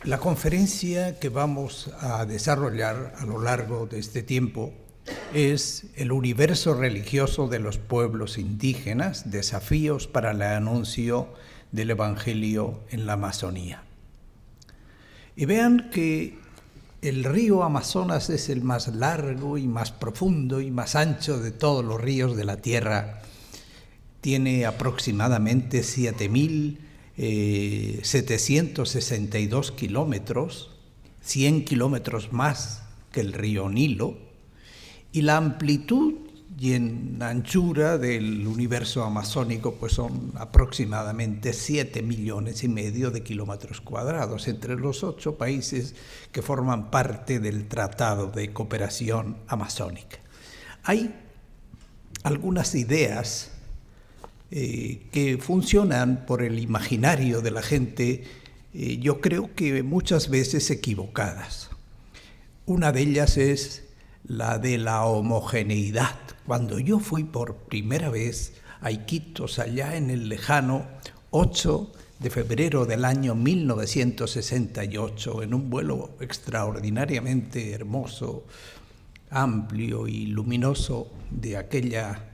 La conferencia que vamos a desarrollar a lo largo de este tiempo es El universo religioso de los pueblos indígenas, desafíos para el anuncio del Evangelio en la Amazonía. Y vean que el río Amazonas es el más largo y más profundo y más ancho de todos los ríos de la Tierra. Tiene aproximadamente 7.762 kilómetros, 100 kilómetros más que el río Nilo, y la amplitud y en anchura del universo amazónico pues son aproximadamente 7,5 millones de kilómetros cuadrados entre los 8 países que forman parte del Tratado de Cooperación Amazónica. Hay algunas ideas que funcionan por el imaginario de la gente, yo creo que muchas veces equivocadas. Una de ellas es la de la homogeneidad. Cuando yo fui por primera vez a Iquitos, allá en el lejano 8 de febrero del año 1968, en un vuelo extraordinariamente hermoso, amplio y luminoso de aquella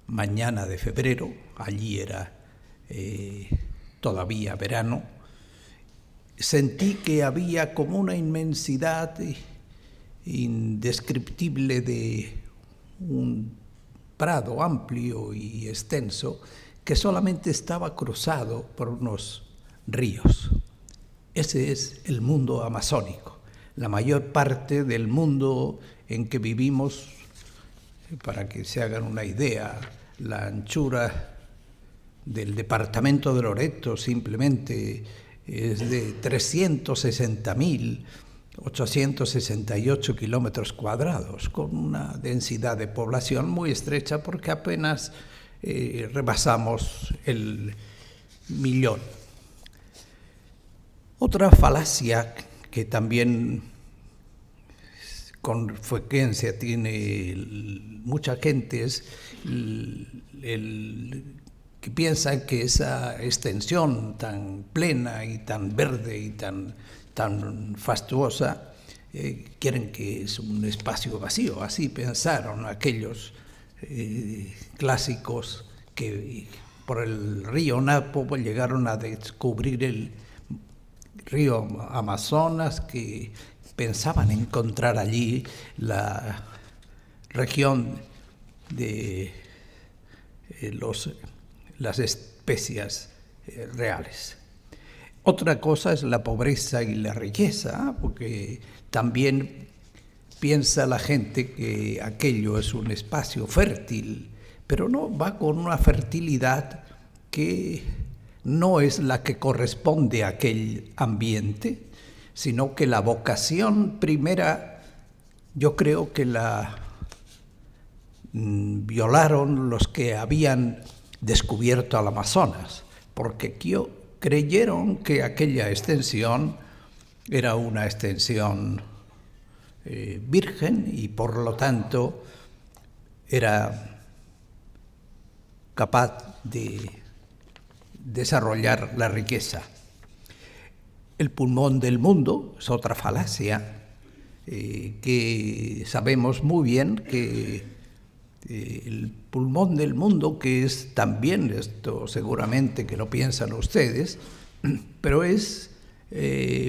mañana de febrero, allí era todavía verano, sentí que había como una inmensidad indescriptible de un prado amplio y extenso que solamente estaba cruzado por unos ríos. Ese es el mundo amazónico. La mayor parte del mundo en que vivimos, para que se hagan una idea, la anchura del departamento de Loreto simplemente es de 360.868 kilómetros cuadrados, con una densidad de población muy estrecha porque apenas rebasamos el millón. Otra falacia que también con frecuencia tiene mucha gente es que piensa que esa extensión tan plena y tan verde y tan fastuosa quieren que es un espacio vacío. Así pensaron aquellos clásicos que por el río Napo llegaron a descubrir el río Amazonas, que pensaban encontrar allí la región de las especias reales. Otra cosa es la pobreza y la riqueza, porque también piensa la gente que aquello es un espacio fértil, pero no, va con una fertilidad que no es la que corresponde a aquel ambiente, sino que la vocación primera, yo creo que la violaron los que habían descubierto al Amazonas, porque creyeron que aquella extensión era una extensión virgen y por lo tanto era capaz de desarrollar la riqueza. El pulmón del mundo es otra falacia que sabemos muy bien que el pulmón del mundo, que es también esto seguramente que lo piensan ustedes, pero es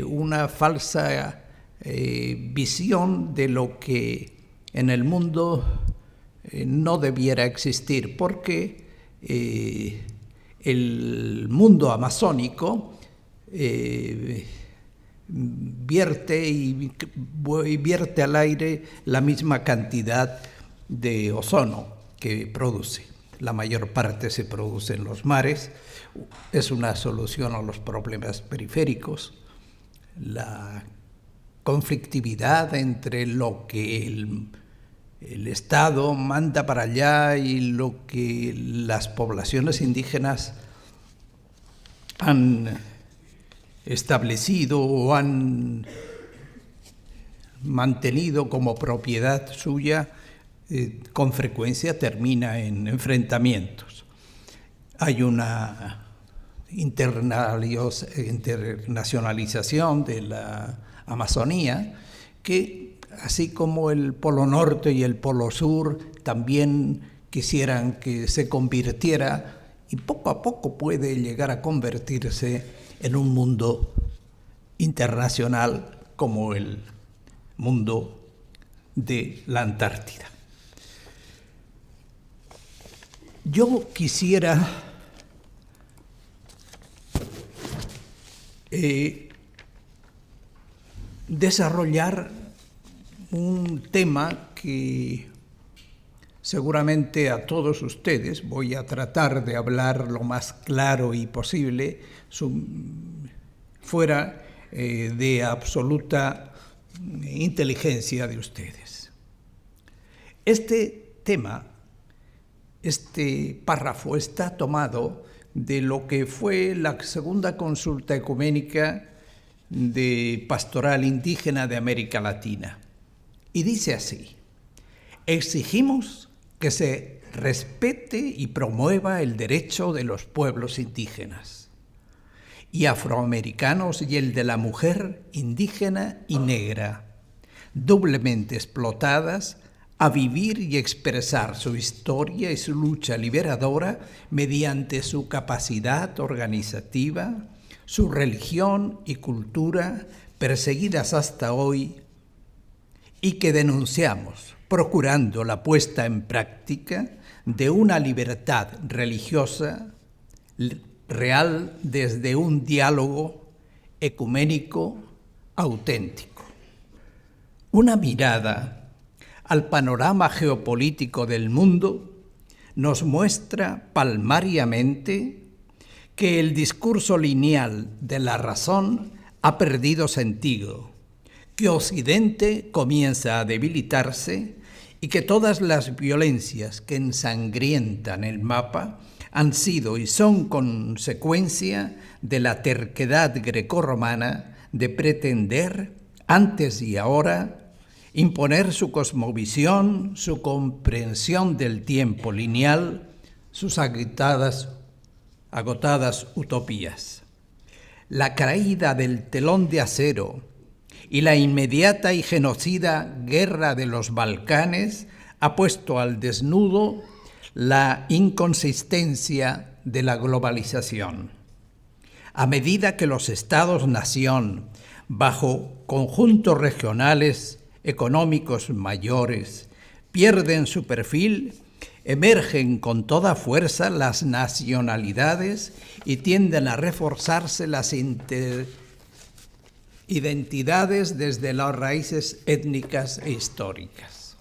una falsa visión de lo que en el mundo no debiera existir, porque el mundo amazónico vierte al aire la misma cantidad de ozono que produce. La mayor parte se produce en los mares. Es una solución a los problemas periféricos. La conflictividad entre lo que el Estado manda para allá y lo que las poblaciones indígenas han establecido o han mantenido como propiedad suya, con frecuencia termina en enfrentamientos. Hay una internacionalización de la Amazonía, que así como el Polo Norte y el Polo Sur también quisieran que se convirtiera, y poco a poco puede llegar a convertirse en un mundo internacional como el mundo de la Antártida. Yo quisiera desarrollar un tema que seguramente a todos ustedes voy a tratar de hablar lo más claro y posible, fuera de absoluta inteligencia de ustedes. Este tema, este párrafo está tomado de lo que fue la segunda consulta ecuménica de pastoral indígena de América Latina. Y dice así: exigimos que se respete y promueva el derecho de los pueblos indígenas y afroamericanos y el de la mujer indígena y negra, doblemente explotadas, a vivir y expresar su historia y su lucha liberadora mediante su capacidad organizativa, su religión y cultura, perseguidas hasta hoy, y que denunciamos, procurando la puesta en práctica de una libertad religiosa real desde un diálogo ecuménico auténtico. Una mirada al panorama geopolítico del mundo nos muestra palmariamente que el discurso lineal de la razón ha perdido sentido, que Occidente comienza a debilitarse y que todas las violencias que ensangrientan el mapa han sido y son consecuencia de la terquedad grecorromana de pretender, antes y ahora, imponer su cosmovisión, su comprensión del tiempo lineal, sus agotadas utopías. La caída del telón de acero y la inmediata y genocida guerra de los Balcanes ha puesto al desnudo la inconsistencia de la globalización. A medida que los estados-nación, bajo conjuntos regionales económicos mayores, pierden su perfil, emergen con toda fuerza las nacionalidades y tienden a reforzarse las identidades desde las raíces étnicas e históricas.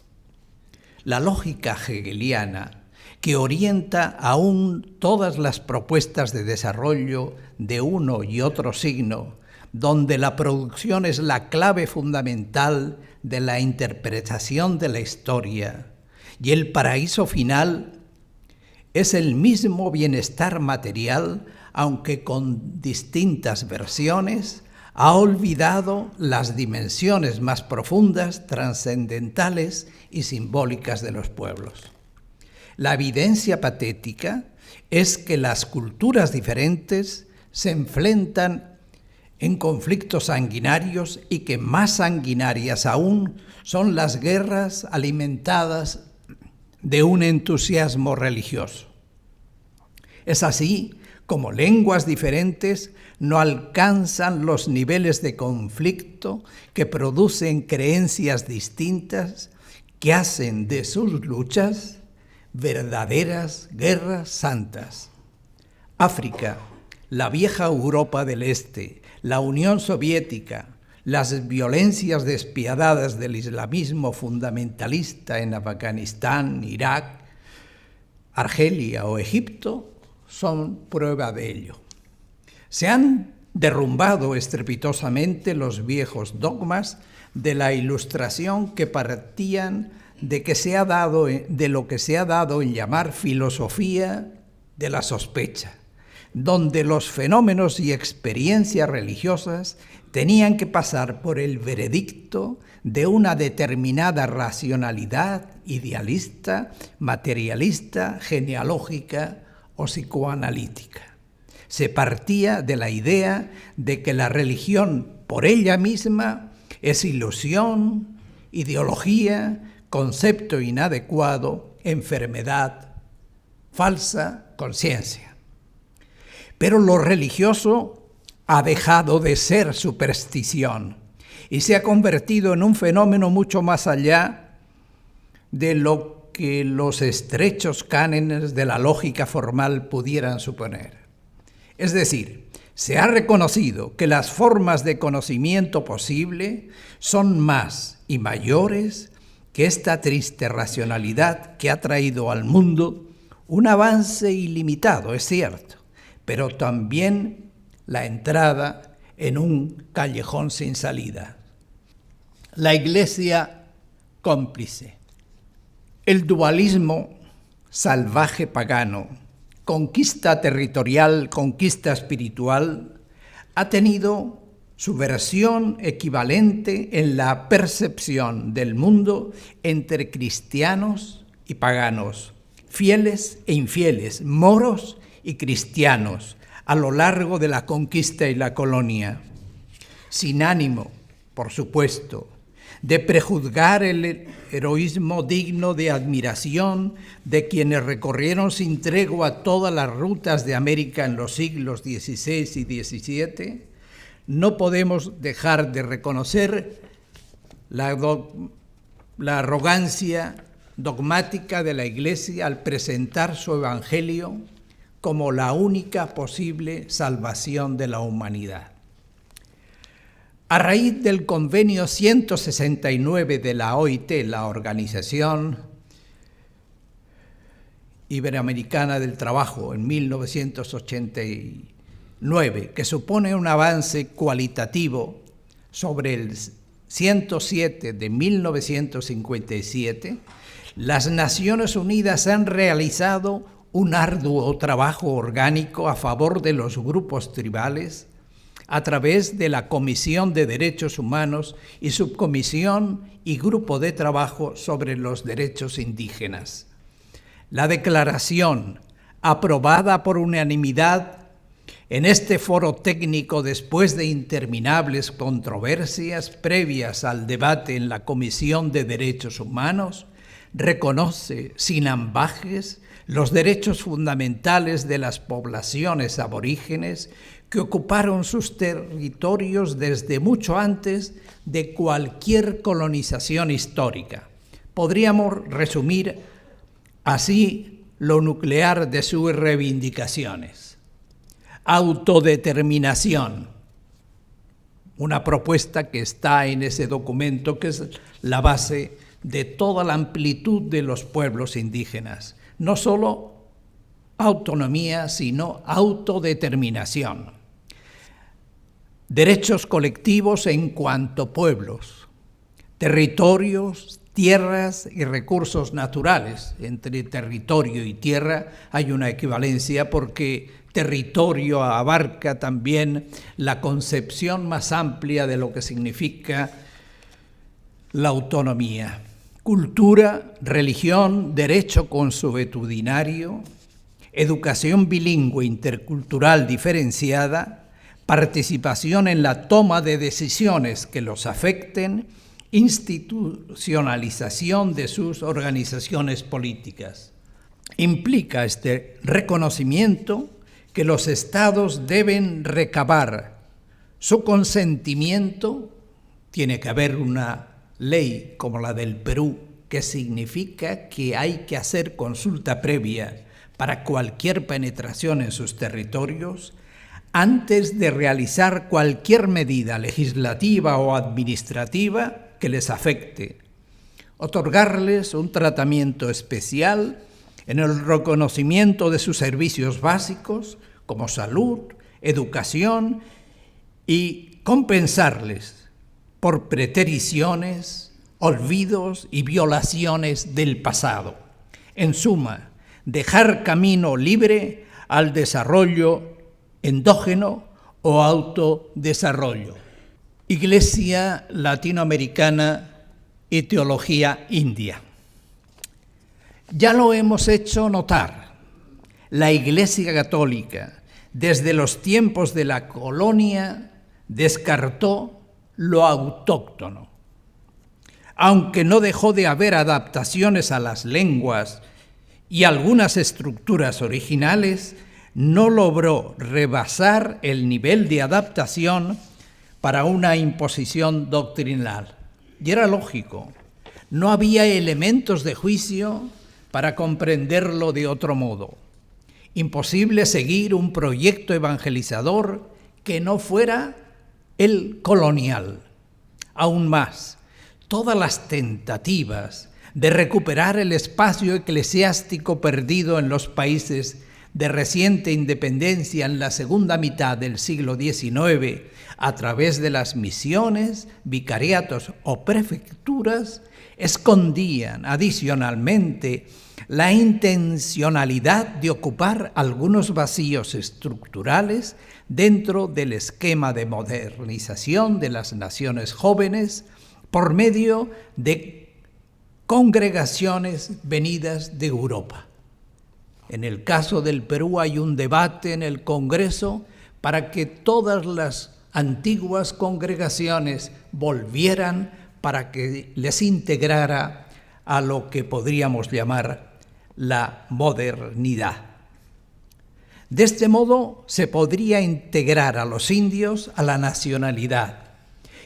La lógica hegeliana, que orienta aún todas las propuestas de desarrollo de uno y otro signo, donde la producción es la clave fundamental de la interpretación de la historia y el paraíso final es el mismo bienestar material, aunque con distintas versiones, ha olvidado las dimensiones más profundas, trascendentales y simbólicas de los pueblos. La evidencia patética es que las culturas diferentes se enfrentan en conflictos sanguinarios y que más sanguinarias aún son las guerras alimentadas de un entusiasmo religioso. Es así como lenguas diferentes no alcanzan los niveles de conflicto que producen creencias distintas que hacen de sus luchas verdaderas guerras santas. África, la vieja Europa del Este, la Unión Soviética, las violencias despiadadas del islamismo fundamentalista en Afganistán, Irak, Argelia o Egipto son prueba de ello. Se han derrumbado estrepitosamente los viejos dogmas de la Ilustración que partían de lo que se ha dado en llamar filosofía de la sospecha, donde los fenómenos y experiencias religiosas tenían que pasar por el veredicto de una determinada racionalidad idealista, materialista, genealógica o psicoanalítica. Se partía de la idea de que la religión por ella misma es ilusión, ideología, concepto inadecuado, enfermedad, falsa conciencia. Pero lo religioso ha dejado de ser superstición y se ha convertido en un fenómeno mucho más allá de lo que los estrechos cánones de la lógica formal pudieran suponer. Es decir, se ha reconocido que las formas de conocimiento posible son más y mayores que esta triste racionalidad que ha traído al mundo un avance ilimitado, es cierto, pero también la entrada en un callejón sin salida. La Iglesia cómplice. El dualismo salvaje pagano, conquista territorial, conquista espiritual, ha tenido su versión equivalente en la percepción del mundo entre cristianos y paganos, fieles e infieles, moros y cristianos, a lo largo de la conquista y la colonia, sin ánimo, por supuesto, de prejuzgar el heroísmo digno de admiración de quienes recorrieron sin tregua todas las rutas de América en los siglos XVI y XVII, no podemos dejar de reconocer la arrogancia dogmática de la Iglesia al presentar su Evangelio como la única posible salvación de la humanidad. A raíz del convenio 169 de la OIT, la Organización Iberoamericana del Trabajo, en 1989, que supone un avance cualitativo sobre el 107 de 1957, las Naciones Unidas han realizado un arduo trabajo orgánico a favor de los grupos tribales a través de la Comisión de Derechos Humanos y Subcomisión y Grupo de Trabajo sobre los Derechos Indígenas. La declaración, aprobada por unanimidad en este foro técnico después de interminables controversias previas al debate en la Comisión de Derechos Humanos, reconoce sin ambages los derechos fundamentales de las poblaciones aborígenes que ocuparon sus territorios desde mucho antes de cualquier colonización histórica. Podríamos resumir así lo nuclear de sus reivindicaciones. Autodeterminación, una propuesta que está en ese documento que es la base de toda la amplitud de los pueblos indígenas. No solo autonomía, sino autodeterminación. Derechos colectivos en cuanto pueblos, territorios, tierras y recursos naturales. Entre territorio y tierra hay una equivalencia porque territorio abarca también la concepción más amplia de lo que significa la autonomía. Cultura, religión, derecho consuetudinario, educación bilingüe intercultural diferenciada, participación en la toma de decisiones que los afecten, institucionalización de sus organizaciones políticas. Implica este reconocimiento que los estados deben recabar su consentimiento. Tiene que haber una ley como la del Perú, que significa que hay que hacer consulta previa para cualquier penetración en sus territorios, antes de realizar cualquier medida legislativa o administrativa que les afecte. Otorgarles un tratamiento especial en el reconocimiento de sus servicios básicos, como salud, educación, y compensarles por pretericiones, olvidos y violaciones del pasado. En suma, dejar camino libre al desarrollo endógeno o autodesarrollo. Iglesia latinoamericana y teología india. Ya lo hemos hecho notar. La Iglesia Católica, desde los tiempos de la colonia, descartó lo autóctono. Aunque no dejó de haber adaptaciones a las lenguas y algunas estructuras originales, no logró rebasar el nivel de adaptación para una imposición doctrinal. Y era lógico, no había elementos de juicio para comprenderlo de otro modo. Imposible seguir un proyecto evangelizador que no fuera el colonial. Aún más, todas las tentativas de recuperar el espacio eclesiástico perdido en los países de reciente independencia en la segunda mitad del siglo XIX a través de las misiones, vicariatos o prefecturas, escondían adicionalmente la intencionalidad de ocupar algunos vacíos estructurales dentro del esquema de modernización de las naciones jóvenes por medio de congregaciones venidas de Europa. En el caso del Perú hay un debate en el Congreso para que todas las antiguas congregaciones volvieran para que les integrara a lo que podríamos llamar la modernidad. De este modo se podría integrar a los indios a la nacionalidad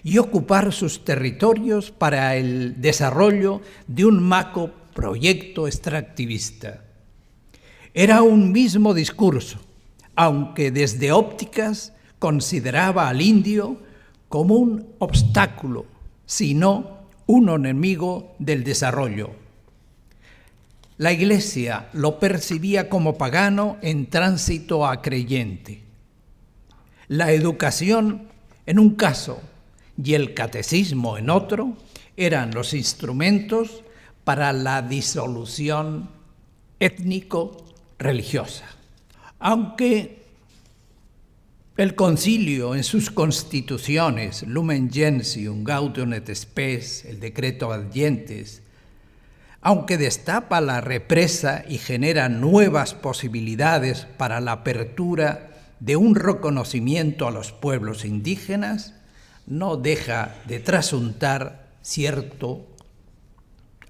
y ocupar sus territorios para el desarrollo de un macro proyecto extractivista. Era un mismo discurso, aunque desde ópticas consideraba al indio como un obstáculo, sino un enemigo del desarrollo. La Iglesia lo percibía como pagano en tránsito a creyente. La educación en un caso y el catecismo en otro eran los instrumentos para la disolución étnico-religiosa. Aunque el concilio en sus constituciones, Lumen Gentium, Gaudium et Spes, el decreto ad gentes, aunque destapa la represa y genera nuevas posibilidades para la apertura de un reconocimiento a los pueblos indígenas, no deja de trasuntar cierto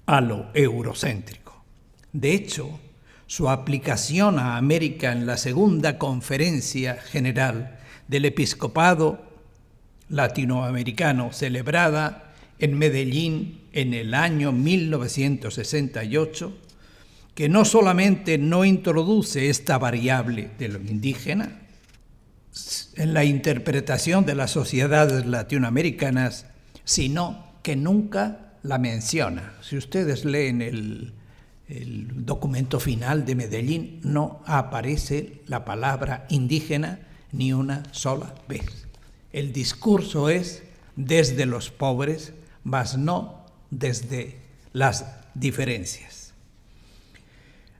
halo eurocéntrico. De hecho, su aplicación a América en la segunda conferencia general del episcopado latinoamericano celebrada en Medellín en el año 1968, que no solamente no introduce esta variable de lo indígena en la interpretación de las sociedades latinoamericanas, sino que nunca la menciona. Si ustedes leen el documento final de Medellín, no aparece la palabra indígena ni una sola vez. El discurso es desde los pobres, mas no desde las diferencias.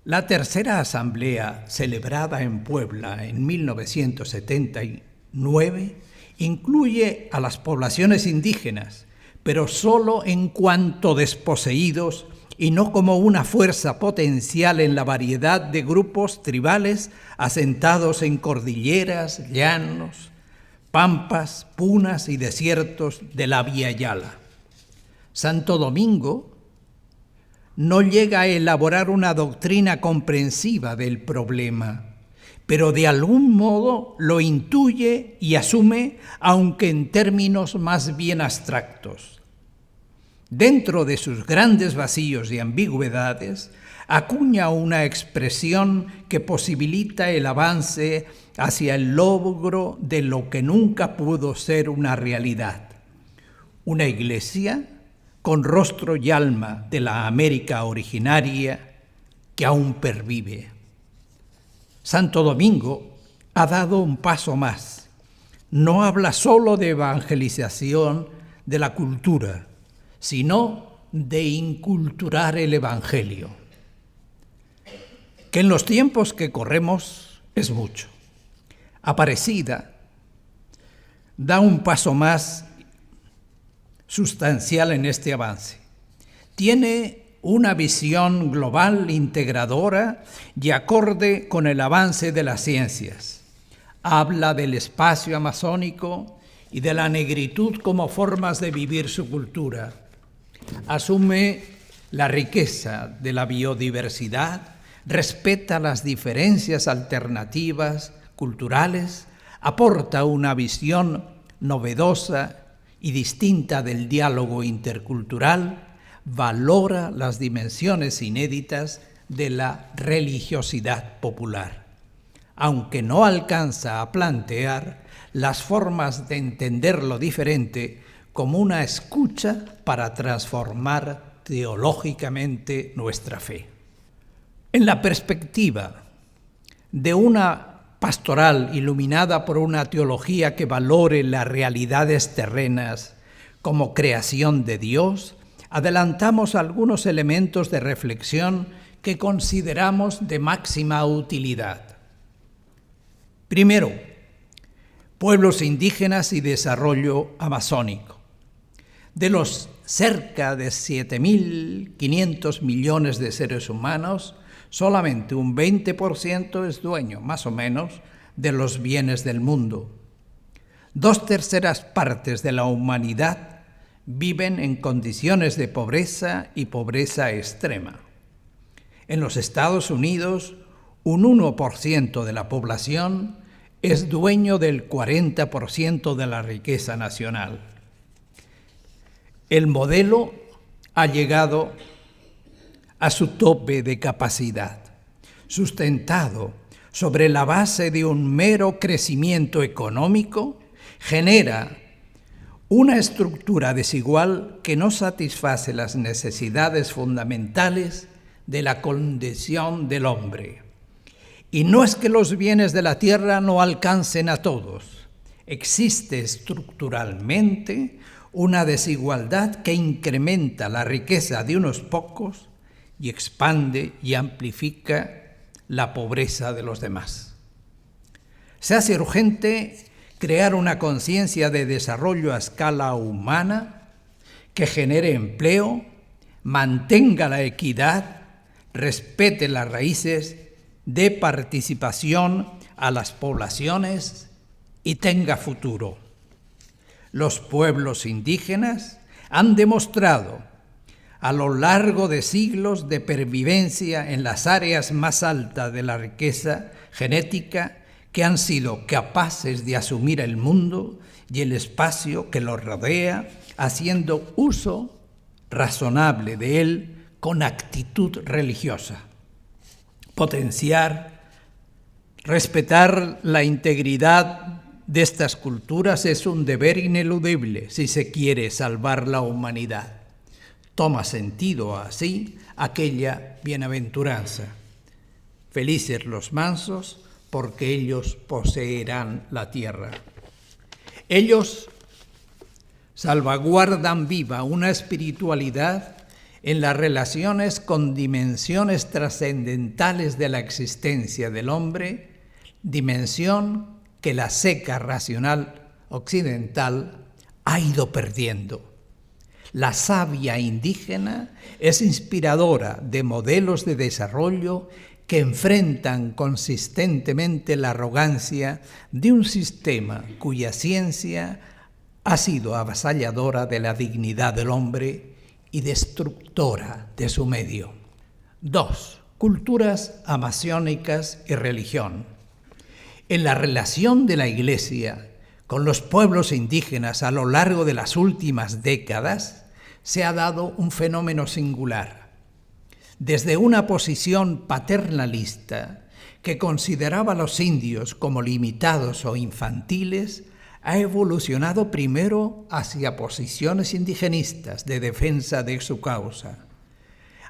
La tercera asamblea, celebrada en Puebla en 1979, incluye a las poblaciones indígenas, pero solo en cuanto desposeídos y no como una fuerza potencial en la variedad de grupos tribales asentados en cordilleras, llanos, pampas, punas y desiertos de la Vía Yala. Santo Domingo no llega a elaborar una doctrina comprensiva del problema, pero de algún modo lo intuye y asume, aunque en términos más bien abstractos. Dentro de sus grandes vacíos y ambigüedades, acuña una expresión que posibilita el avance hacia el logro de lo que nunca pudo ser una realidad. Una iglesia con rostro y alma de la América originaria que aún pervive. Santo Domingo ha dado un paso más. No habla solo de evangelización de la cultura, sino de inculturar el Evangelio, que en los tiempos que corremos es mucho. Aparecida da un paso más sustancial en este avance. Tiene una visión global, integradora y acorde con el avance de las ciencias. Habla del espacio amazónico y de la negritud como formas de vivir su cultura. Asume la riqueza de la biodiversidad, respeta las diferencias alternativas culturales, aporta una visión novedosa y distinta del diálogo intercultural, valora las dimensiones inéditas de la religiosidad popular, aunque no alcanza a plantear las formas de entender lo diferente como una escucha para transformar teológicamente nuestra fe. En la perspectiva de una pastoral iluminada por una teología que valore las realidades terrenas como creación de Dios, adelantamos algunos elementos de reflexión que consideramos de máxima utilidad. Primero, pueblos indígenas y desarrollo amazónico. De los cerca de 7.500 millones de seres humanos, solamente un 20% es dueño, más o menos, de los bienes del mundo. 2/3 partes de la humanidad viven en condiciones de pobreza y pobreza extrema. En los Estados Unidos, un 1% de la población es dueño del 40% de la riqueza nacional. El modelo ha llegado a su tope de capacidad, sustentado sobre la base de un mero crecimiento económico, genera una estructura desigual que no satisface las necesidades fundamentales de la condición del hombre. Y no es que los bienes de la tierra no alcancen a todos. Existe estructuralmente una desigualdad que incrementa la riqueza de unos pocos y expande y amplifica la pobreza de los demás. Se hace urgente crear una conciencia de desarrollo a escala humana que genere empleo, mantenga la equidad, respete las raíces de participación a las poblaciones y tenga futuro. Los pueblos indígenas han demostrado a lo largo de siglos de pervivencia en las áreas más altas de la riqueza genética que han sido capaces de asumir el mundo y el espacio que los rodea, haciendo uso razonable de él con actitud religiosa. Potenciar, respetar la integridad de estas culturas es un deber ineludible si se quiere salvar la humanidad. Toma sentido así aquella bienaventuranza. Felices los mansos, porque ellos poseerán la tierra. Ellos salvaguardan viva una espiritualidad en las relaciones con dimensiones trascendentales de la existencia del hombre, dimensión que la seca racional occidental ha ido perdiendo. La savia indígena es inspiradora de modelos de desarrollo que enfrentan consistentemente la arrogancia de un sistema cuya ciencia ha sido avasalladora de la dignidad del hombre y destructora de su medio. 2. Culturas amazónicas y religión. En la relación de la Iglesia con los pueblos indígenas a lo largo de las últimas décadas, se ha dado un fenómeno singular. Desde una posición paternalista que consideraba a los indios como limitados o infantiles, ha evolucionado primero hacia posiciones indigenistas de defensa de su causa.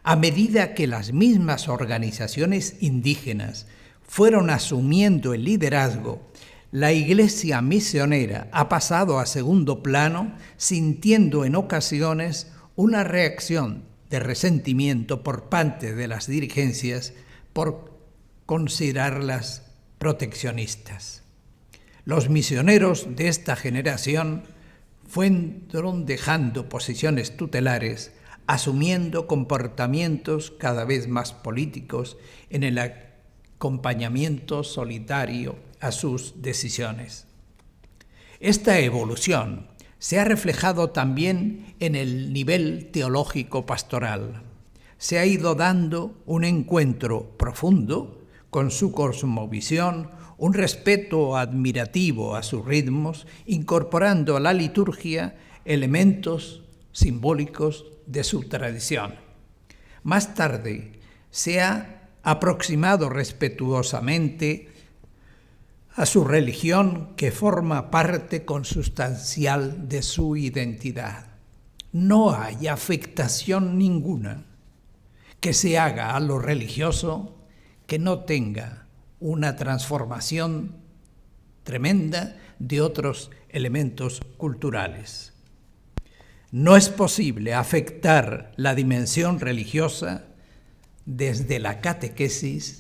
A medida que las mismas organizaciones indígenas fueron asumiendo el liderazgo, la Iglesia misionera ha pasado a segundo plano, sintiendo en ocasiones una reacción de resentimiento por parte de las dirigencias por considerarlas proteccionistas. Los misioneros de esta generación fueron dejando posiciones tutelares, asumiendo comportamientos cada vez más políticos en el acompañamiento solidario a sus decisiones. Esta evolución se ha reflejado también en el nivel teológico pastoral. Se ha ido dando un encuentro profundo con su cosmovisión, un respeto admirativo a sus ritmos, incorporando a la liturgia elementos simbólicos de su tradición. Más tarde se ha aproximado respetuosamente a su religión, que forma parte consustancial de su identidad. No hay afectación ninguna que se haga a lo religioso que no tenga una transformación tremenda de otros elementos culturales. No es posible afectar la dimensión religiosa desde la catequesis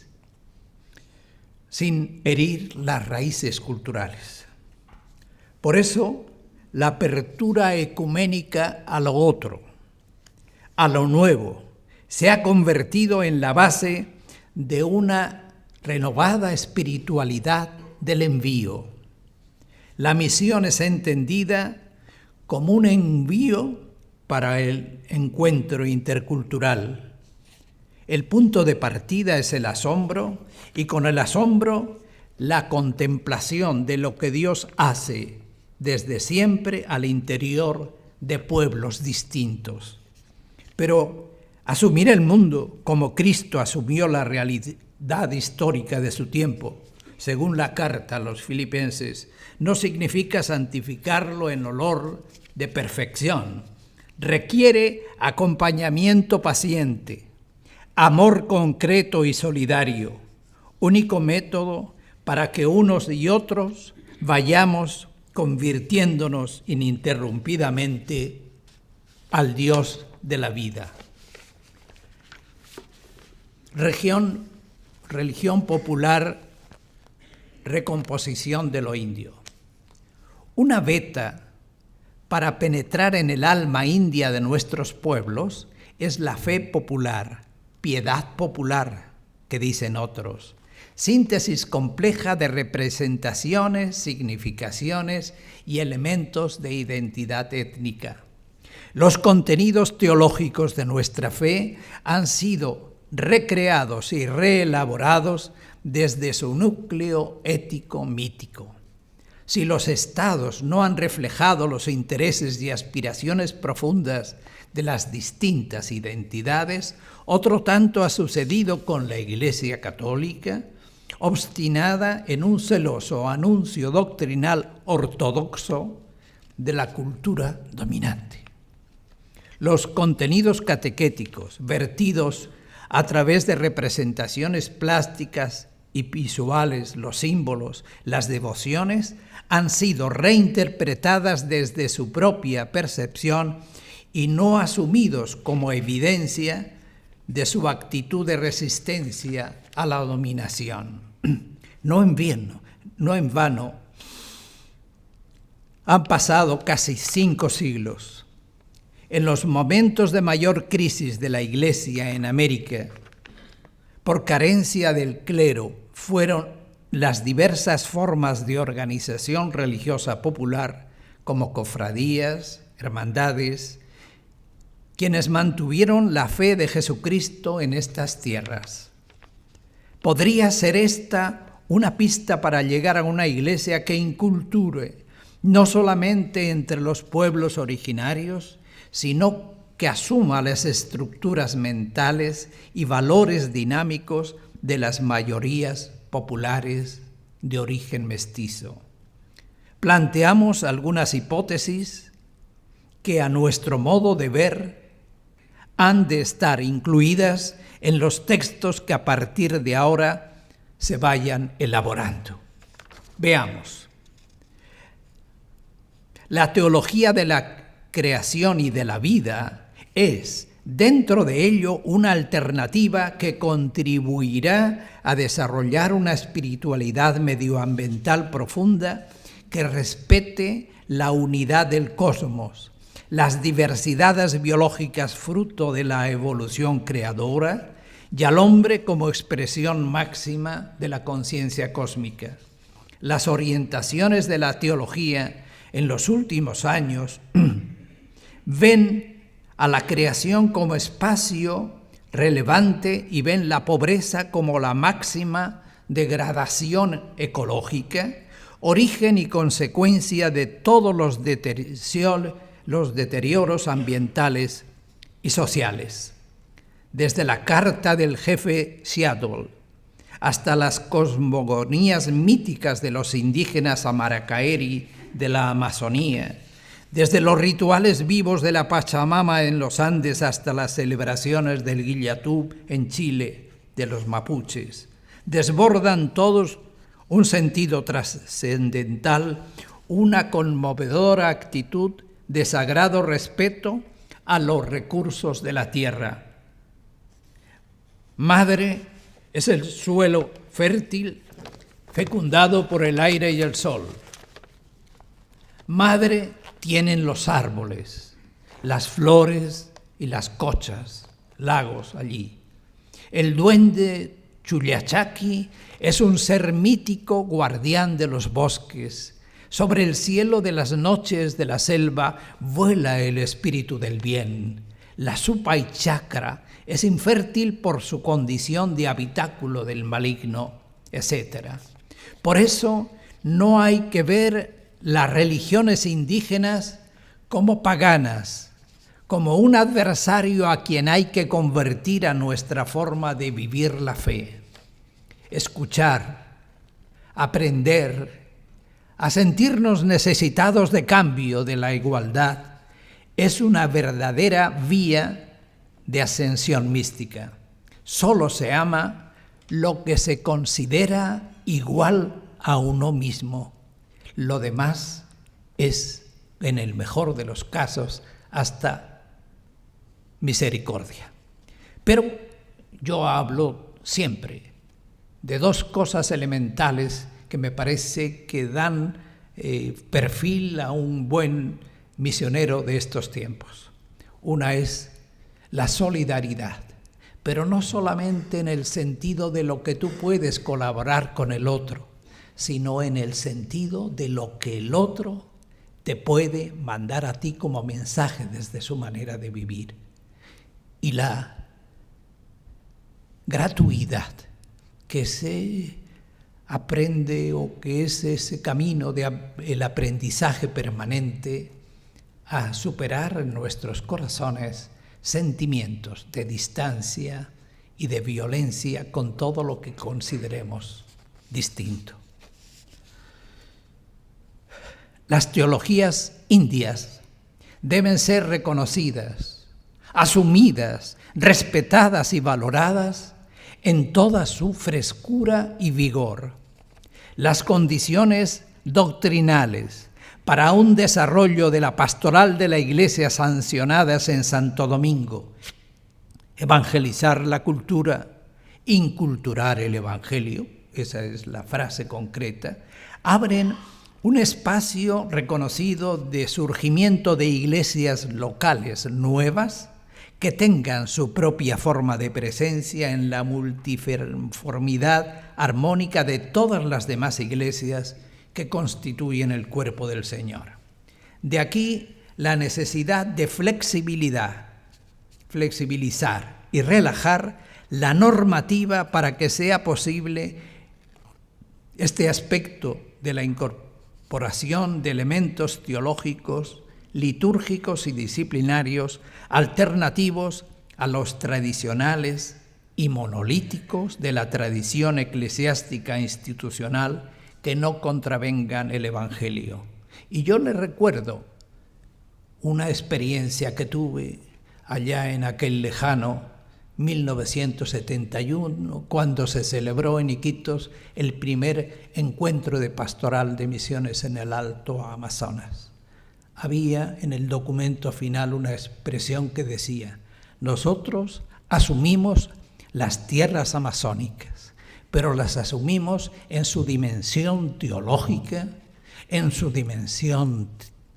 sin herir las raíces culturales. Por eso, la apertura ecuménica a lo otro, a lo nuevo, se ha convertido en la base de una renovada espiritualidad del envío. La misión es entendida como un envío para el encuentro intercultural. El punto de partida es el asombro, y con el asombro la contemplación de lo que Dios hace desde siempre al interior de pueblos distintos. Pero asumir el mundo como Cristo asumió la realidad histórica de su tiempo, según la carta a los Filipenses, no significa santificarlo en olor de perfección. Requiere acompañamiento paciente, amor concreto y solidario, único método para que unos y otros vayamos convirtiéndonos ininterrumpidamente al Dios de la vida. Religión popular, recomposición de lo indio. Una veta para penetrar en el alma india de nuestros pueblos es la fe popular, piedad popular, que dicen otros, síntesis compleja de representaciones, significaciones y elementos de identidad étnica. Los contenidos teológicos de nuestra fe han sido recreados y reelaborados desde su núcleo ético-mítico. Si los estados no han reflejado los intereses y aspiraciones profundas de las distintas identidades, otro tanto ha sucedido con la Iglesia Católica, obstinada en un celoso anuncio doctrinal ortodoxo de la cultura dominante. Los contenidos catequéticos vertidos a través de representaciones plásticas y visuales, los símbolos, las devociones, han sido reinterpretadas desde su propia percepción y no asumidos como evidencia de su actitud de resistencia a la dominación. No en vano, han pasado casi 5 siglos. En los momentos de mayor crisis de la Iglesia en América, por carencia del clero, fueron las diversas formas de organización religiosa popular, como cofradías, hermandades, quienes mantuvieron la fe de Jesucristo en estas tierras. ¿Podría ser esta una pista para llegar a una iglesia que inculture no solamente entre los pueblos originarios, sino que asuma las estructuras mentales y valores dinámicos de las mayorías populares de origen mestizo? Planteamos algunas hipótesis que, a nuestro modo de ver, han de estar incluidas en los textos que a partir de ahora se vayan elaborando. Veamos. La teología de la creación y de la vida es, dentro de ello, una alternativa que contribuirá a desarrollar una espiritualidad medioambiental profunda que respete la unidad del cosmos, las diversidades biológicas fruto de la evolución creadora y al hombre como expresión máxima de la conciencia cósmica. las orientaciones de la teología en los últimos años ven a la creación como espacio relevante y ven la pobreza como la máxima degradación ecológica, origen y consecuencia de todos los deterioros ambientales y sociales. Desde la carta del jefe Seattle hasta las cosmogonías míticas de los indígenas amaracaeri de la Amazonía, desde los rituales vivos de la Pachamama en los Andes hasta las celebraciones del Guillatú en Chile de los mapuches, desbordan todos un sentido trascendental, una conmovedora actitud de sagrado respeto a los recursos de la tierra. Madre es el suelo fértil, fecundado por el aire y el sol. Madre tienen los árboles, las flores y las cochas, lagos allí. El duende Chullachaqui es un ser mítico guardián de los bosques. Sobre el cielo de las noches de la selva vuela el espíritu del bien. La Supai Chakra es infértil por su condición de habitáculo del maligno, etc. Por eso no hay que ver las religiones indígenas como paganas, como un adversario a quien hay que convertir a nuestra forma de vivir la fe. Escuchar, aprender, a sentirnos necesitados de cambio, de la igualdad, es una verdadera vía de ascensión mística. Solo se ama lo que se considera igual a uno mismo. Lo demás es, en el mejor de los casos, hasta misericordia. Pero yo hablo siempre de dos cosas elementales que me parece que dan perfil a un buen misionero de estos tiempos. Una es la solidaridad, pero no solamente en el sentido de lo que tú puedes colaborar con el otro, sino en el sentido de lo que el otro te puede mandar a ti como mensaje desde su manera de vivir. Y la gratuidad que se aprende o que es ese camino del aprendizaje permanente a superar en nuestros corazones sentimientos de distancia y de violencia con todo lo que consideremos distinto. Las teologías indias deben ser reconocidas, asumidas, respetadas y valoradas en toda su frescura y vigor. Las condiciones doctrinales para un desarrollo de la pastoral de la Iglesia sancionadas en Santo Domingo, evangelizar la cultura, inculturar el Evangelio, esa es la frase concreta, abren un espacio reconocido de surgimiento de iglesias locales nuevas que tengan su propia forma de presencia en la multiformidad armónica de todas las demás iglesias que constituyen el cuerpo del Señor. De aquí la necesidad de flexibilizar y relajar la normativa para que sea posible este aspecto de la incorporación de elementos teológicos, litúrgicos y disciplinarios alternativos a los tradicionales y monolíticos de la tradición eclesiástica institucional que no contravengan el Evangelio. Y yo le recuerdo una experiencia que tuve allá en aquel lejano 1971, cuando se celebró en Iquitos el primer encuentro de pastoral de misiones en el Alto Amazonas. Había en el documento final una expresión que decía: nosotros asumimos las tierras amazónicas, pero las asumimos en su dimensión teológica, en su dimensión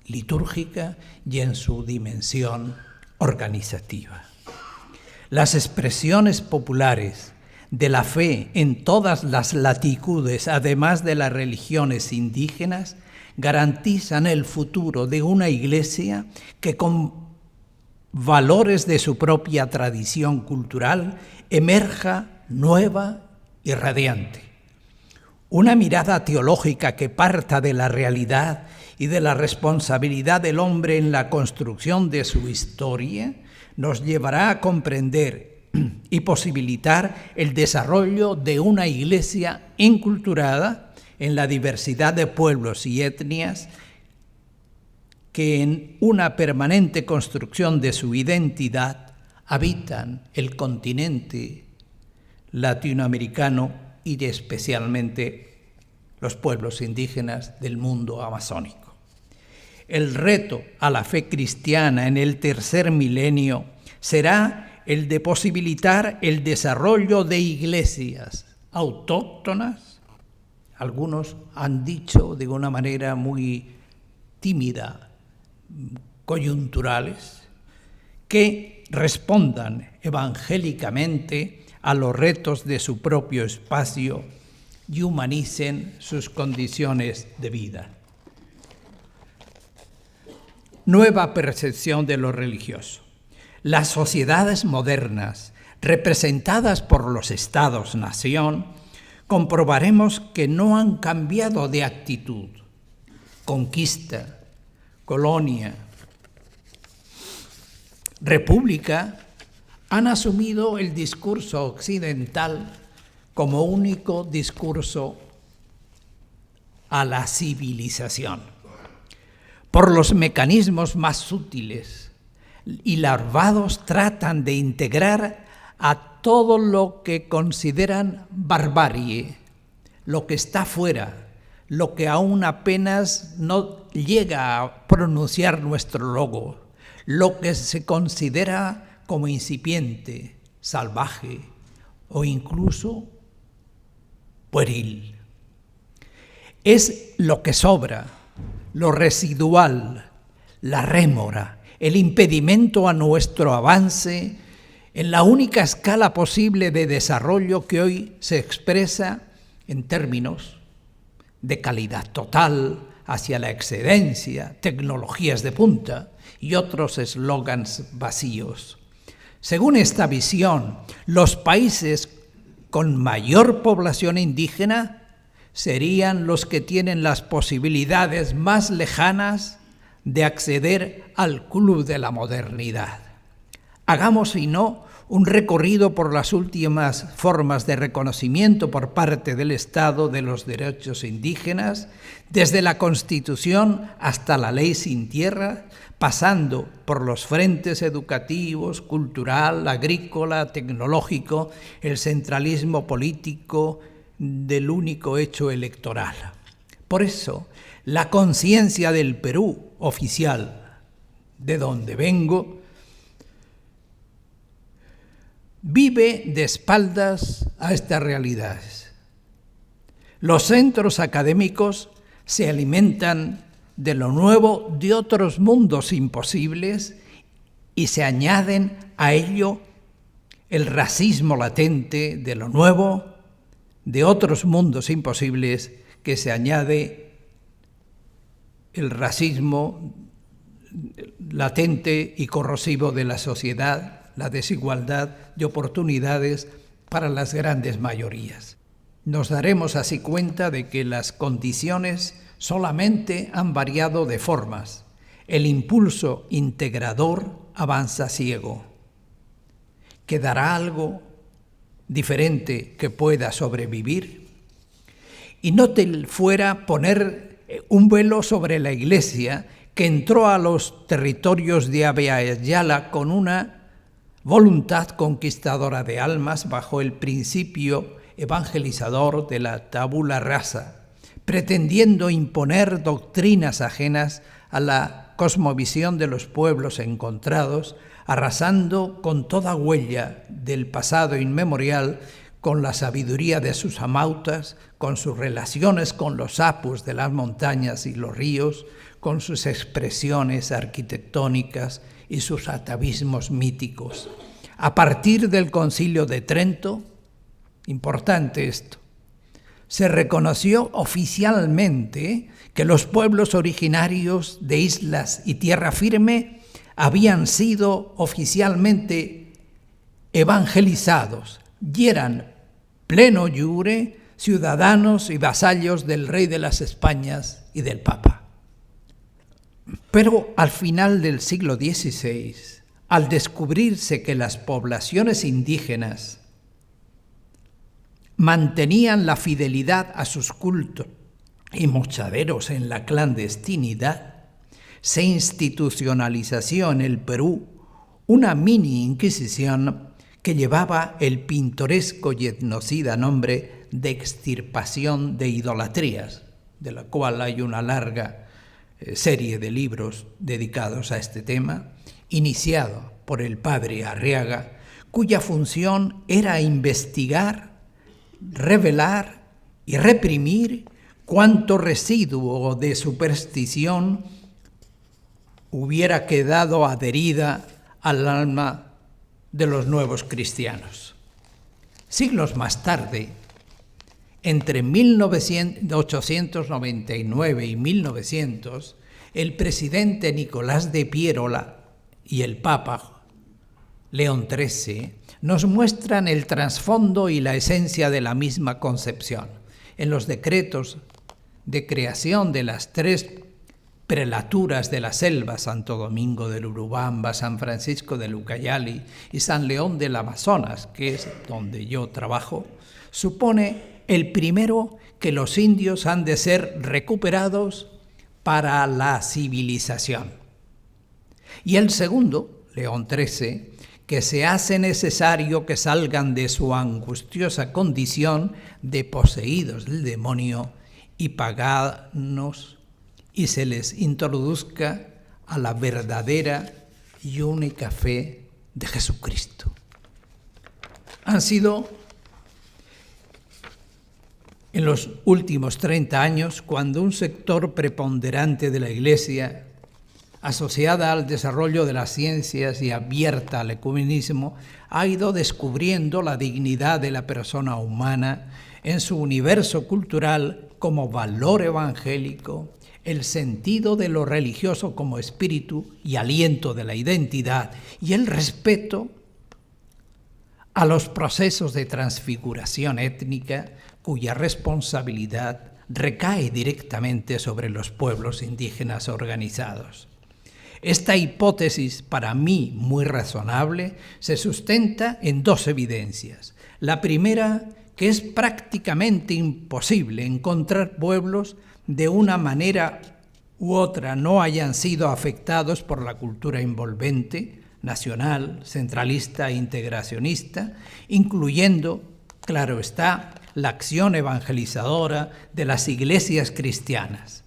litúrgica y en su dimensión organizativa. Las expresiones populares de la fe en todas las latitudes, además de las religiones indígenas, garantizan el futuro de una Iglesia que con valores de su propia tradición cultural emerja nueva y radiante. Una mirada teológica que parta de la realidad y de la responsabilidad del hombre en la construcción de su historia nos llevará a comprender y posibilitar el desarrollo de una Iglesia enculturada en la diversidad de pueblos y etnias que en una permanente construcción de su identidad habitan el continente latinoamericano y especialmente los pueblos indígenas del mundo amazónico. El reto a la fe cristiana en el tercer milenio será el de posibilitar el desarrollo de iglesias autóctonas, algunos han dicho de una manera muy tímida, coyunturales, que respondan evangélicamente a los retos de su propio espacio y humanicen sus condiciones de vida. Nueva percepción de lo religioso. Las sociedades modernas, representadas por los estados-nación, comprobaremos que no han cambiado de actitud. Conquista, colonia, república han asumido el discurso occidental como único discurso a la civilización. Por los mecanismos más sutiles y larvados tratan de integrar a todo lo que consideran barbarie, lo que está fuera, lo que aún apenas no llega a pronunciar nuestro logo, lo que se considera como incipiente, salvaje o incluso pueril. Es lo que sobra, lo residual, la rémora, el impedimento a nuestro avance en la única escala posible de desarrollo que hoy se expresa en términos de calidad total, hacia la excedencia, tecnologías de punta y otros eslogans vacíos. Según esta visión, los países con mayor población indígena serían los que tienen las posibilidades más lejanas de acceder al club de la modernidad. Hagamos, si no, un recorrido por las últimas formas de reconocimiento por parte del Estado de los derechos indígenas, desde la Constitución hasta la Ley sin Tierra, pasando por los frentes educativos, cultural, agrícola, tecnológico, el centralismo político del único hecho electoral. Por eso, la conciencia del Perú oficial, de donde vengo, vive de espaldas a estas realidades. Los centros académicos se alimentan de lo nuevo de otros mundos imposibles y se añaden a ello el racismo latente de lo nuevo de otros mundos imposibles, que se añade el racismo latente y corrosivo de la sociedad, la desigualdad de oportunidades para las grandes mayorías. Nos daremos así cuenta de que las condiciones solamente han variado de formas. El impulso integrador avanza ciego. ¿Quedará algo diferente que pueda sobrevivir? Y no te fuera poner un velo sobre la Iglesia que entró a los territorios de Abya Yala con una voluntad conquistadora de almas bajo el principio evangelizador de la tabula rasa, pretendiendo imponer doctrinas ajenas a la cosmovisión de los pueblos encontrados, arrasando con toda huella del pasado inmemorial, con la sabiduría de sus amautas, con sus relaciones con los apus de las montañas y los ríos, con sus expresiones arquitectónicas y sus atavismos míticos. A partir del Concilio de Trento, Importante esto. Se reconoció oficialmente que los pueblos originarios de islas y tierra firme habían sido oficialmente evangelizados y eran pleno iure ciudadanos y vasallos del rey de las Españas y del Papa. Pero al final del siglo XVI, al descubrirse que las poblaciones indígenas mantenían la fidelidad a sus cultos y mochaderos en la clandestinidad, se institucionalizó en el Perú una mini inquisición que llevaba el pintoresco y etnocida nombre de extirpación de idolatrías, de la cual hay una larga serie de libros dedicados a este tema, iniciado por el padre Arriaga, cuya función era investigar, revelar y reprimir cuánto residuo de superstición hubiera quedado adherida al alma de los nuevos cristianos. Siglos más tarde, entre 1899 y 1900, el presidente Nicolás de Piérola y el Papa León XIII nos muestran el trasfondo y la esencia de la misma concepción. En los decretos de creación de las 3 prelaturas de la selva, Santo Domingo del Urubamba, San Francisco del Ucayali y San León del Amazonas, que es donde yo trabajo, supone el primero que los indios han de ser recuperados para la civilización. Y el segundo, León XIII, que se hace necesario que salgan de su angustiosa condición de poseídos del demonio y paganos y se les introduzca a la verdadera y única fe de Jesucristo. Han sido en los últimos 30 años cuando un sector preponderante de la Iglesia, asociada al desarrollo de las ciencias y abierta al ecumenismo, ha ido descubriendo la dignidad de la persona humana en su universo cultural como valor evangélico, el sentido de lo religioso como espíritu y aliento de la identidad y el respeto a los procesos de transfiguración étnica cuya responsabilidad recae directamente sobre los pueblos indígenas organizados. Esta hipótesis, para mí muy razonable, se sustenta en 2 evidencias. La primera, que es prácticamente imposible encontrar pueblos de una manera u otra no hayan sido afectados por la cultura envolvente, nacional, centralista e integracionista, incluyendo, claro está, la acción evangelizadora de las iglesias cristianas.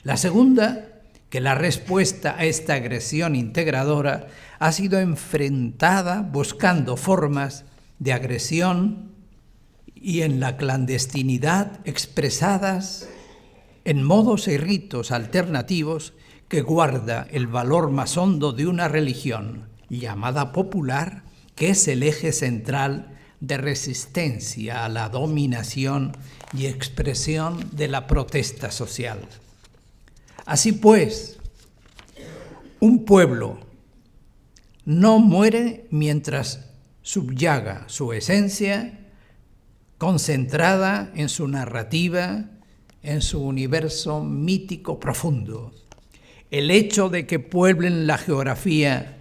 La segunda, que la respuesta a esta agresión integradora ha sido enfrentada buscando formas de agresión y en la clandestinidad expresadas en modos y ritos alternativos que guarda el valor más hondo de una religión llamada popular, que es el eje central de resistencia a la dominación y expresión de la protesta social. Así pues, un pueblo no muere mientras subyaga su esencia, concentrada en su narrativa, en su universo mítico profundo. El hecho de que pueblen la geografía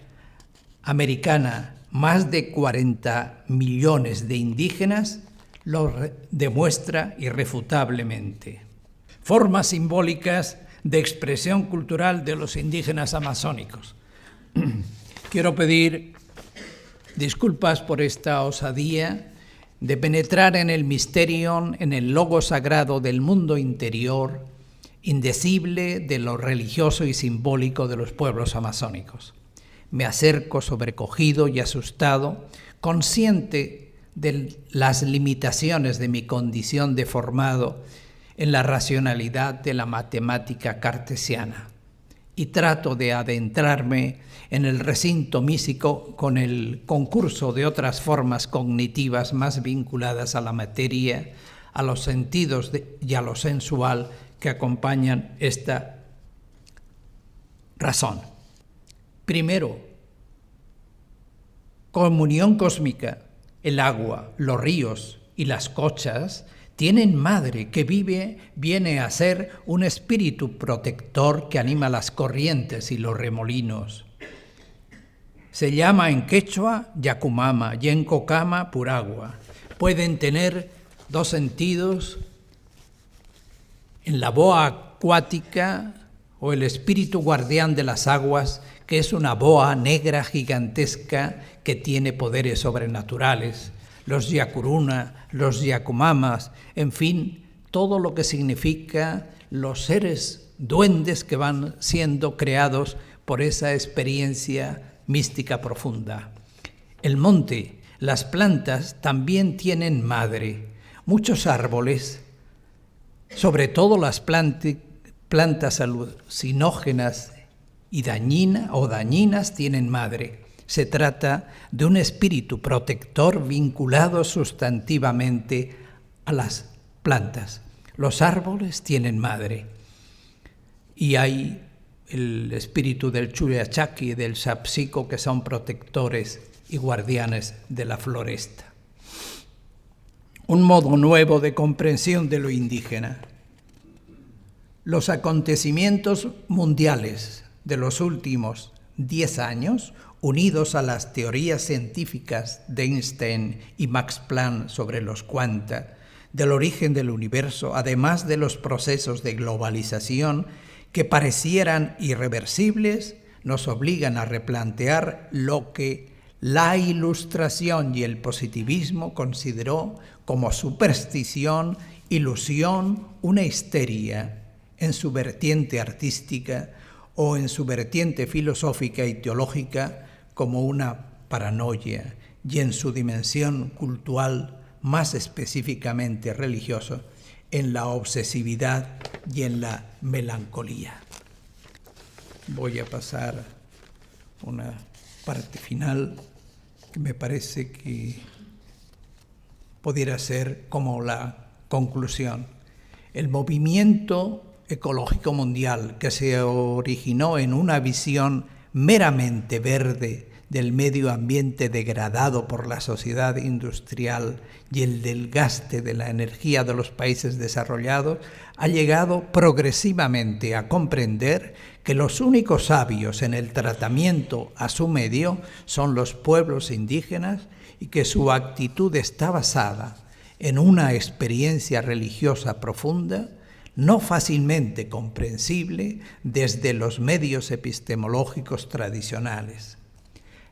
americana más de 40 millones de indígenas lo demuestra irrefutablemente. Formas simbólicas de expresión cultural de los indígenas amazónicos. Quiero pedir disculpas por esta osadía de penetrar en el misterio, en el logo sagrado del mundo interior, indecible de lo religioso y simbólico de los pueblos amazónicos. Me acerco sobrecogido y asustado, consciente de las limitaciones de mi condición de formado en la racionalidad de la matemática cartesiana. y trato de adentrarme en el recinto místico con el concurso de otras formas cognitivas más vinculadas a la materia, a los sentidos y a lo sensual que acompañan esta razón. Primero, comunión cósmica, el agua, los ríos y las cochas tienen madre que viene a ser un espíritu protector que anima las corrientes y los remolinos. Se llama en quechua Yacumama y en cocama Puragua. Pueden tener dos sentidos. En la boa acuática o el espíritu guardián de las aguas, que es una boa negra gigantesca que tiene poderes sobrenaturales. Los Yacuruna, los Yacumamas, en fin, todo lo que significa los seres duendes que van siendo creados por esa experiencia mística profunda. El monte, las plantas también tienen madre. Muchos árboles, sobre todo las plantas alucinógenas y dañinas, tienen madre. Se trata de un espíritu protector vinculado sustantivamente a las plantas. Los árboles tienen madre. Y hay el espíritu del Chuyachaki y del Sapsico, que son protectores y guardianes de la floresta. Un modo nuevo de comprensión de lo indígena. Los acontecimientos mundiales de los últimos 10 años, unidos a las teorías científicas de Einstein y Max Planck sobre los cuanta, del origen del universo, además de los procesos de globalización que parecieran irreversibles, nos obligan a replantear lo que la Ilustración y el positivismo consideró como superstición, ilusión, una histeria en su vertiente artística o en su vertiente filosófica y teológica como una paranoia, y en su dimensión cultural, más específicamente religiosa, en la obsesividad y en la melancolía. Voy a pasar una parte final que me parece que pudiera ser como la conclusión. El movimiento ecológico mundial, que se originó en una visión meramente verde del medio ambiente degradado por la sociedad industrial y el desgaste de la energía de los países desarrollados, ha llegado progresivamente a comprender que los únicos sabios en el tratamiento a su medio son los pueblos indígenas y que su actitud está basada en una experiencia religiosa profunda, no fácilmente comprensible desde los medios epistemológicos tradicionales.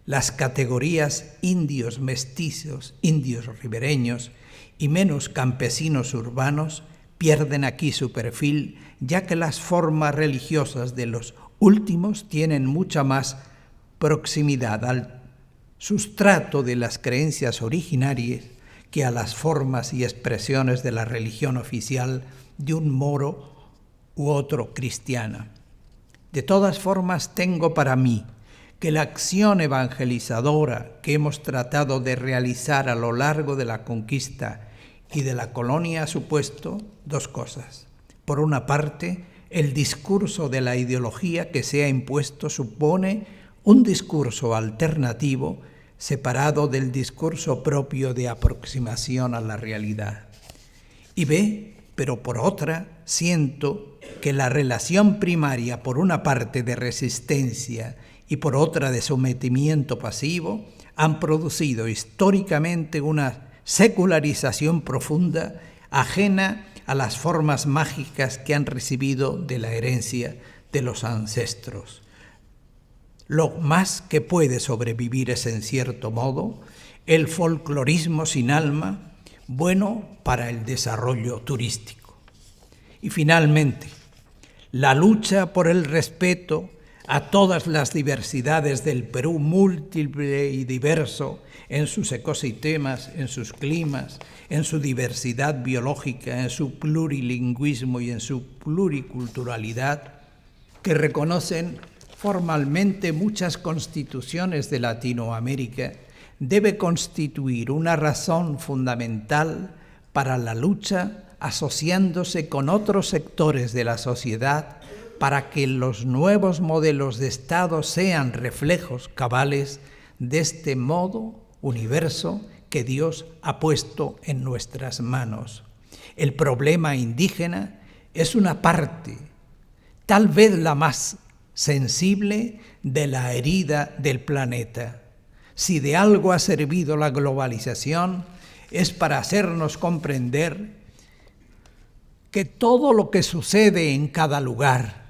Las categorías indios mestizos, indios ribereños y menos campesinos urbanos pierden aquí su perfil, ya que las formas religiosas de los últimos tienen mucha más proximidad al sustrato de las creencias originarias que a las formas y expresiones de la religión oficial de un moro u otro cristiana. De todas formas, tengo para mí que la acción evangelizadora que hemos tratado de realizar a lo largo de la conquista y de la colonia ha supuesto dos cosas. Por una parte, el discurso de la ideología que se ha impuesto supone un discurso alternativo separado del discurso propio de aproximación a la realidad. Y pero por otra, siento que la relación primaria, por una parte de resistencia y por otra de sometimiento pasivo, han producido históricamente una secularización profunda, ajena a las formas mágicas que han recibido de la herencia de los ancestros. Lo más que puede sobrevivir es, en cierto modo, el folclorismo sin alma, bueno para el desarrollo turístico. Y finalmente, la lucha por el respeto a todas las diversidades del Perú múltiple y diverso en sus ecosistemas, en sus climas, en su diversidad biológica, en su plurilingüismo y en su pluriculturalidad, que reconocen formalmente muchas constituciones de Latinoamérica, debe constituir una razón fundamental para la lucha, asociándose con otros sectores de la sociedad para que los nuevos modelos de Estado sean reflejos cabales de este modo universo que Dios ha puesto en nuestras manos. El problema indígena es una parte, tal vez la más sensible, de la herida del planeta. Si de algo ha servido la globalización, es para hacernos comprender que todo lo que sucede en cada lugar,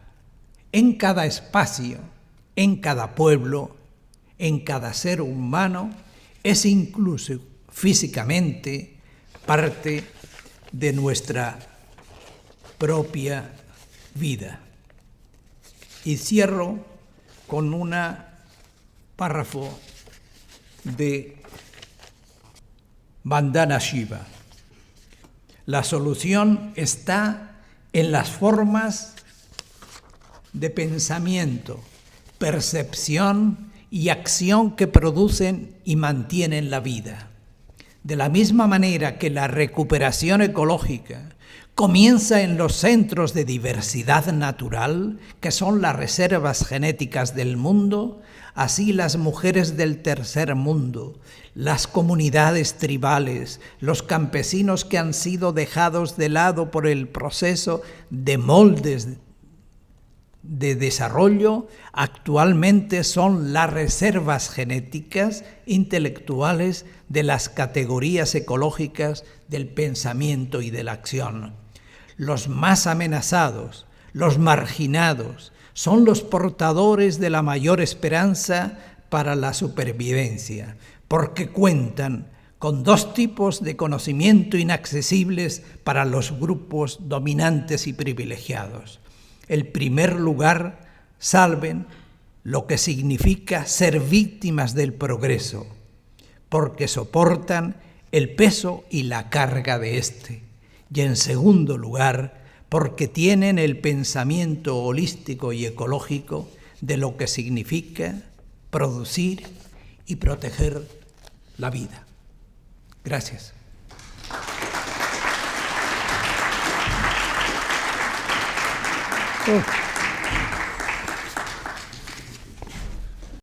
en cada espacio, en cada pueblo, en cada ser humano, es incluso físicamente parte de nuestra propia vida. Y cierro con un párrafo de Vandana Shiva. La solución está en las formas de pensamiento, percepción y acción que producen y mantienen la vida. De la misma manera que la recuperación ecológica comienza en los centros de diversidad natural, que son las reservas genéticas del mundo, así las mujeres del tercer mundo, las comunidades tribales, los campesinos que han sido dejados de lado por el proceso de moldes de desarrollo, actualmente son las reservas genéticas intelectuales de las categorías ecológicas del pensamiento y de la acción. Los más amenazados, los marginados, son los portadores de la mayor esperanza para la supervivencia, porque cuentan con dos tipos de conocimiento inaccesibles para los grupos dominantes y privilegiados. En primer lugar, saben lo que significa ser víctimas del progreso, porque soportan el peso y la carga de éste. Y en segundo lugar, porque tienen el pensamiento holístico y ecológico de lo que significa producir y proteger la vida. Gracias. Oh.